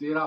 13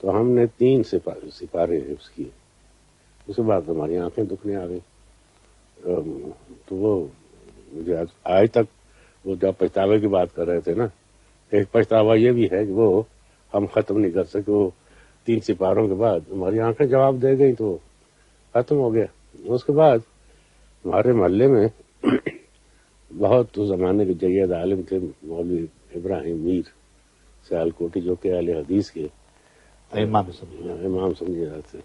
تو ہم نے 3 سپارے حفظ کیے. اس کے بعد ہماری آنکھیں دکھنے آ گئی. تو وہ مجھے آج تک وہ جب پچھتاوے کی بات کر رہے تھے نا، ایک پچھتاوا یہ بھی ہے کہ وہ ہم ختم نہیں کر سکے. وہ 3 سپاروں کے بعد ہماری آنکھیں جواب دے گئی تو ختم ہو گیا. اس کے بعد ہمارے محلے میں بہت اس زمانے کے جید عالم تھے مولوی ابراہیم میر سیال کوٹی، جو کہ اہل حدیث کے امام سمجھے جاتے تھے.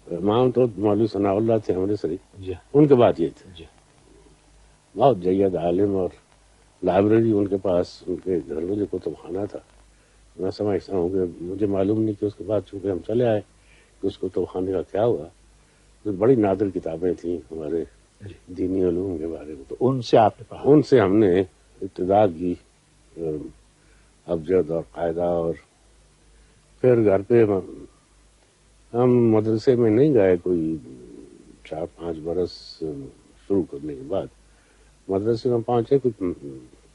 امام تو مولوی ثناء اللہ تھے امرتسری، ان کے بعد یہ تھے. بہت جید عالم، اور لائبریری ان کے پاس، ان کے گھر میں جو کتب خانہ تھا. میں سمجھتا ہوں کہ مجھے معلوم نہیں کہ اس کے بعد چونکہ ہم چلے آئے کہ اس کتب خانے کا کیا ہوا. بڑی نادر کتابیں تھیں ہمارے دینی علوم کے بارے میں. تو ان سے آپ نے پڑھا؟ ان سے ہم نے ابتدا کی، ابجد اور قاعدہ. اور پھر گھر پہ ہم مدرسے میں نہیں گئے کوئی 4-5 برس شروع کرنے کے بعد. مدرسے میں پہنچے کچھ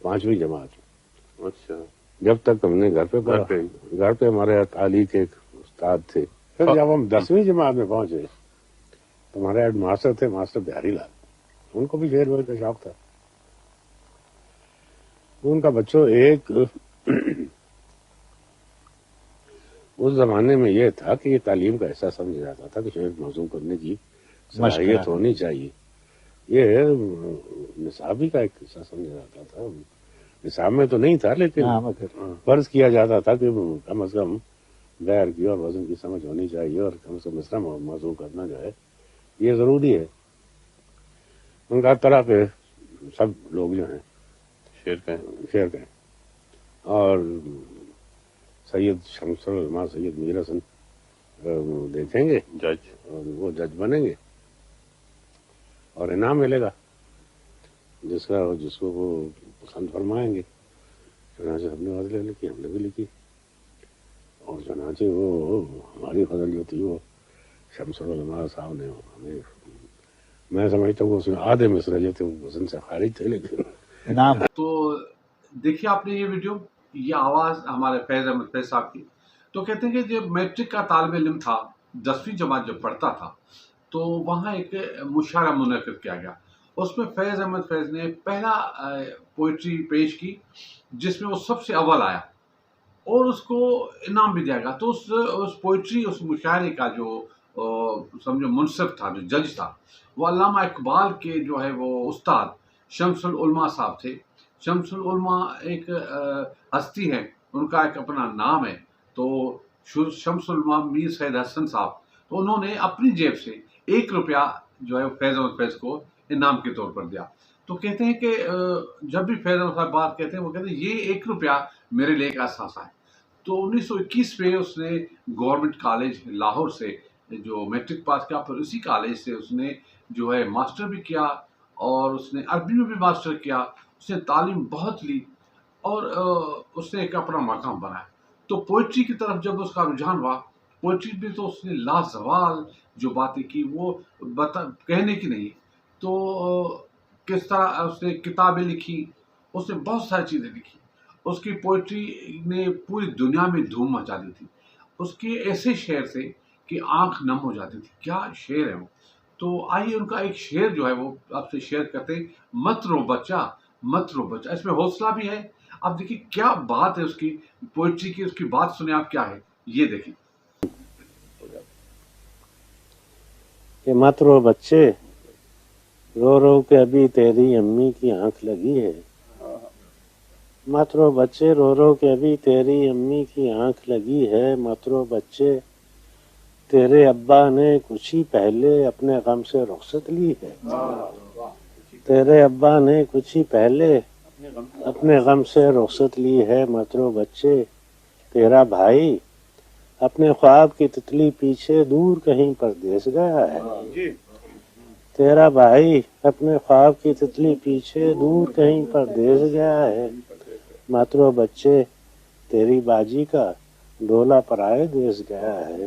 5ویں جماعت. اچھا. جب تک ہم نے گھر پہ پڑھا. گھر پہ ہمارے تعلیم کے ایک استاد تھے. پھر جب ہم 10ویں جماعت میں پہنچے تو ہمارے ہیڈ ماسٹر تھے ماسٹر بہاری لال. ان کو بھی شعر کا شوق تھا. ان کا بچوں ایک اس زمانے میں یہ تھا کہ یہ تعلیم کا ایسا سمجھا جاتا تھا کہ شعر موضوع کرنے کی صلاحیت ہونی چاہیے. یہ نصابی کا ایک حصہ سمجھا جاتا تھا. نصاب میں تو نہیں تھا لیکن فرض کیا جاتا تھا کہ کم از کم بیر کی اور وزن کی سمجھ ہونی چاہیے، اور کم از کم مصرع موضوع کرنا جو ہے یہ ضروری ہے. ان کا طرح کے سب لوگ جو ہیں شعر کے، اور سید شمس العلماء سید میر حسن دیکھیں گے جج، اور وہ جج بنیں گے اور انعام ملے گا جس کو وہ پسند فرمائیں گے. چنانچہ ہم نے غزلیں لکھی، ہم نے بھی لکھی. اور چنانچہ وہ ہماری غزل جو تھی وہ شمس العلماء صاحب نے ہمیں، میں سمجھتا ہوں اس میں آدھے مصرع جو تھے وہ وزن سے خارج تھے لیکن انعام. تو دیکھیے آپ نے یہ ویڈیو، یہ آواز ہمارے فیض احمد فیض صاحب کی. تو کہتے ہیں کہ جب میٹرک کا طالب علم تھا، 10ویں جماعت جب پڑھتا تھا، تو وہاں ایک مشاعرہ منعقد کیا گیا. اس میں فیض احمد فیض نے پہلا پوئٹری پیش کی جس میں وہ سب سے اول آیا، اور اس کو انعام بھی دیا گیا. تو اس پوئٹری، اس مشاعرے کا جو سمجھو منصف تھا، جو جج تھا، وہ علامہ اقبال کے جو ہے وہ استاد شمس العلماء صاحب تھے. شمس العلماء ایک ہستی ہے، ان کا ایک اپنا نام ہے. تو شمس العلماء میر سید حسن صاحب، تو انہوں نے اپنی جیب سے 1 روپیہ جو ہے فیض احمد فیض کو انعام کے طور پر دیا. تو کہتے ہیں کہ جب بھی فیض احمد صاحب بات کہتے ہیں، وہ کہتے ہیں یہ 1 روپیہ میرے لیے ایک اثاثہ ہے. تو 1921 میں اس نے گورنمنٹ کالج لاہور سے جو میٹرک پاس کیا، پھر اسی کالج سے اس نے جو ہے ماسٹر بھی کیا، اور اس نے عربی میں بھی ماسٹر کیا. اس نے تعلیم بہت لی، اور اس نے ایک اپنا مقام بنایا. تو پوئٹری کی طرف جب اس کا رجحان ہوا، پوئٹری بھی تو اس نے لازوال جو باتیں کی وہ کہنے کی نہیں. تو کس طرح اس نے کتابیں لکھی، اس نے بہت ساری چیزیں لکھی. اس کی پوئٹری نے پوری دنیا میں دھوم مچا دی تھی. اس کے ایسے شعر تھے کہ آنکھ نم ہو جاتی تھی. کیا شعر ہے وہ. تو آئیے ان کا ایک شعر جو ہے وہ آپ سے شیئر کرتے ہیں. مت رو بچہ، مت رو بچہ. اس میں حوصلہ بھی ہے. اب دیکھیے کیا بات ہے اس کی پوئٹری کی، اس کی بات سنیں آپ کیا ہے یہ دیکھیں. کہ مت رو بچے، رو رو کے ابھی تیری امی کی آنکھ لگی ہے. مت رو بچے، رو رو کے ابھی تیری امی کی آنکھ لگی ہے. مت رو بچے، تیرے ابا نے کچھ ہی پہلے اپنے غم سے رخصت لی ہے. تیرے ابا نے کچھ ہی پہلے اپنے غم سے رخصت لی ہے. مت رو بچے، تیرا بھائی اپنے خواب کی تتلی پیچھے دور کہیں پردیس گیا ہے. تیرا بھائی اپنے خواب کی تتلی پیچھے دور کہیں پردیس گیا ہے. مت رو بچے، تیری باجی کا ڈولا پرائے دیس گیا ہے.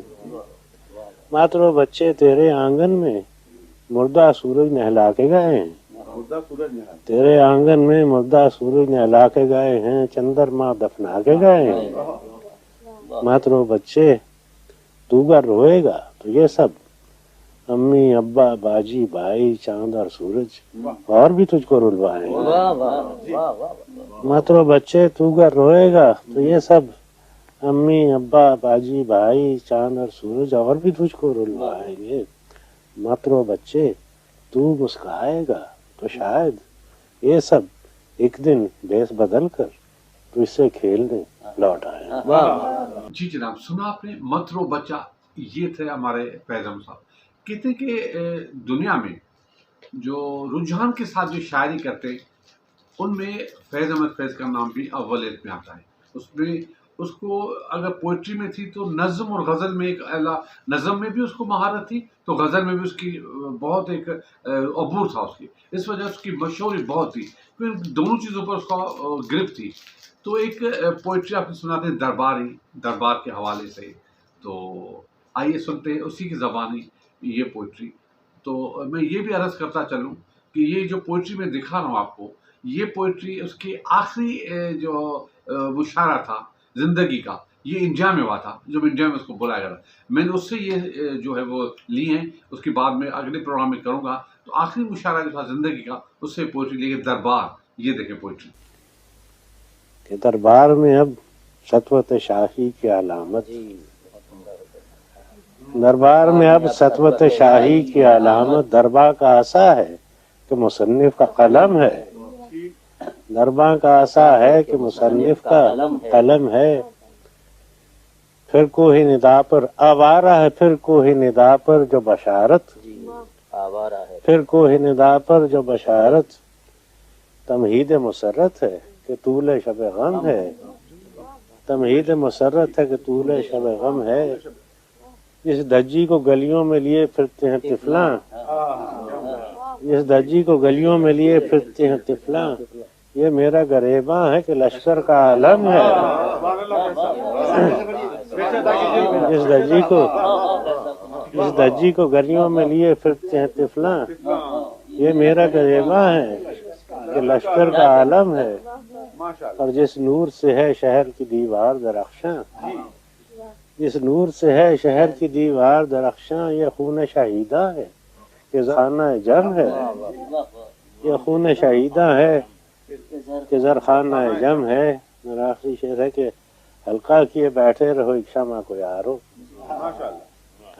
مت رو بچے، تیرے آنگن میں مردہ سورج نہلا کے گئے ہیں. تیرے آنگن میں مردہ سورج نہلا کے گئے ہیں. چندرما دفنا کے گئے ہیں. مت رو بچے، تو گر روئے گا تو یہ سب امی ابا باجی بھائی چاند اور سورج اور بھی تجھ کو رلوائیں گے. ماترو بچے تو گر روئے گا تو یہ سب امی ابا باجی بھائی چاند اور سورج اور بھی تجھ کو رلوائیں گے. ماترو بچے تو مسکرائے گا تو شاید یہ سب ایک دن بیس بدل کر تو اس سے کھیلنے لوٹ آئے. جی جناب، سنا آپ نے مت رو بچہ. یہ تھے ہمارے فیض احمد صاحب. کہتے ہیں کہ دنیا میں جو رجحان کے ساتھ جو شاعری کرتے ان میں فیض احمد فیض کا نام بھی اولیت میں آتا ہے. اس میں اس کو اگر پوئٹری میں تھی تو نظم اور غزل میں ایک نظم میں بھی اس کو مہارت تھی تو غزل میں بھی اس کی بہت ایک عبور تھا اس کی. اس وجہ اس کی مشہوری بہت تھی کیونکہ دونوں چیزوں پر اس کا گرفت تھی. تو ایک پوئٹری آپ نے سناتے ہیں دربار کے حوالے سے. تو آئیے سنتے ہیں اسی کی زبانی یہ پوئٹری. تو میں یہ بھی عرض کرتا چلوں کہ یہ جو پوئٹری میں دکھا رہا ہوں آپ کو، یہ پوئٹری اس کے آخری جو مشاعرہ تھا زندگی کا، یہ انڈیا میں ہوا تھا جب انڈیا میں اس کو بلایا گیا. میں نے اس سے یہ جو ہے وہ لی ہیں. اس کے بعد میں اگلے پروگرام میں کروں گا. تو آخری مشاعرہ جو تھا زندگی کا، اس سے پوئٹری لی ہے دربار. یہ دیکھیں پوئٹری. کہ دربار میں اب سطوت شاہی کی علامت، دربار میں اب سطوت شاہی کی علامت دربار کا عصا ہے کہ مصنف کا قلم ہے. دربار کا عصا ہے کہ مصنف کا قلم ہے. پھر کوہ ندا پر آوارہ ہے، پھر کوہ ندا پر جو بشارت، پھر کوہ ندا پر جو بشارت تمہید مسرت ہے کہ طول شب غم ہے. تمہید مسرت ہے کہ طول شب غم ہے. جس دجی کو گلیوں میں لیے پھرتے ہیں طفلاں، جس دجی کو گلیوں میں لیے پھرتے ہیں طفلاں، یہ میرا گریباں ہے کہ لشکر کا عالم ہے. جس دجی کو گلیوں میں لیے پھرتے ہیں طفلاں، یہ میرا گریباں ہے کہ لشکر کا عالم ہے. اور جس نور سے ہے شہر کی دیوار درخشاں، جس نور سے ہے شہر کی دیوار درخشاں، یہ خون شہیدہ ہے کہ خانہ جم ہے. یہ خون شہیدہ ہے کہ زرخانہ جم ہے. میرا آخری شعر ہے کہ حلقہ کیے بیٹھے رہو ایک شمع کو یارو،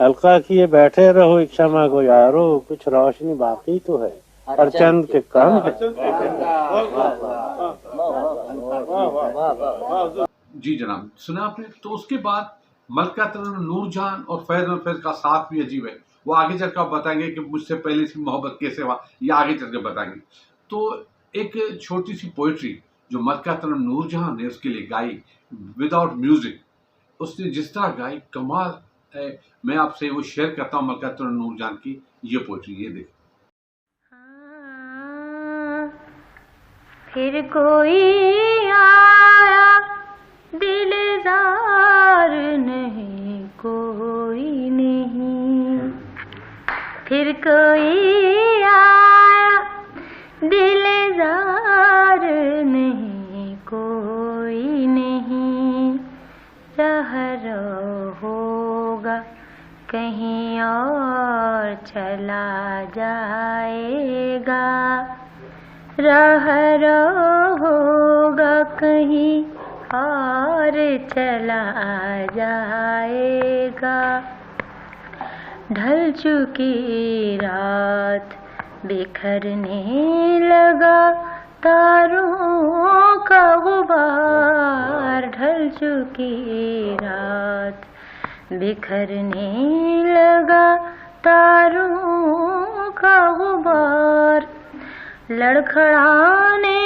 حلقہ کیے بیٹھے رہو ایک شمع کو یارو، کچھ روشنی باقی تو ہے اور چند کے کم ہے. جی جناب، سنا آپ نے. تو اس کے بعد ملکہ ترنم نور جہاں اور فیض احمد فیض کا ساتھ بھی عجیب ہے. وہ آگے چل کر بتائیں گے کہ مجھ سے پہلے اس کی محبت کیسے ہوا، یہ آگے چل کے بتائیں گے. تو ایک چھوٹی سی پوئٹری جو ملکہ ترنم نور جہاں نے اس کے لیے گائی وداؤٹ میوزک، اس نے جس طرح گائی کمال ہے. میں آپ سے وہ شیئر کرتا ہوں ملکہ ترنم نور جہاں کی یہ پوئٹری. یہ دیکھ. پھر کوئی آیا دل زار نہیں، کوئی نہیں. پھر کوئی آیا دل زار نہیں، کوئی نہیں. رہ ہوگا کہیں اور چلا جائے گا، راہ ہوگا کہیں اور چلا جائے گا. ڈھل چکی رات بکھرنے لگا تاروں کا غبار، ڈھل چکی رات بکھرنے لگا تاروں کا غبار. لڑکھڑانے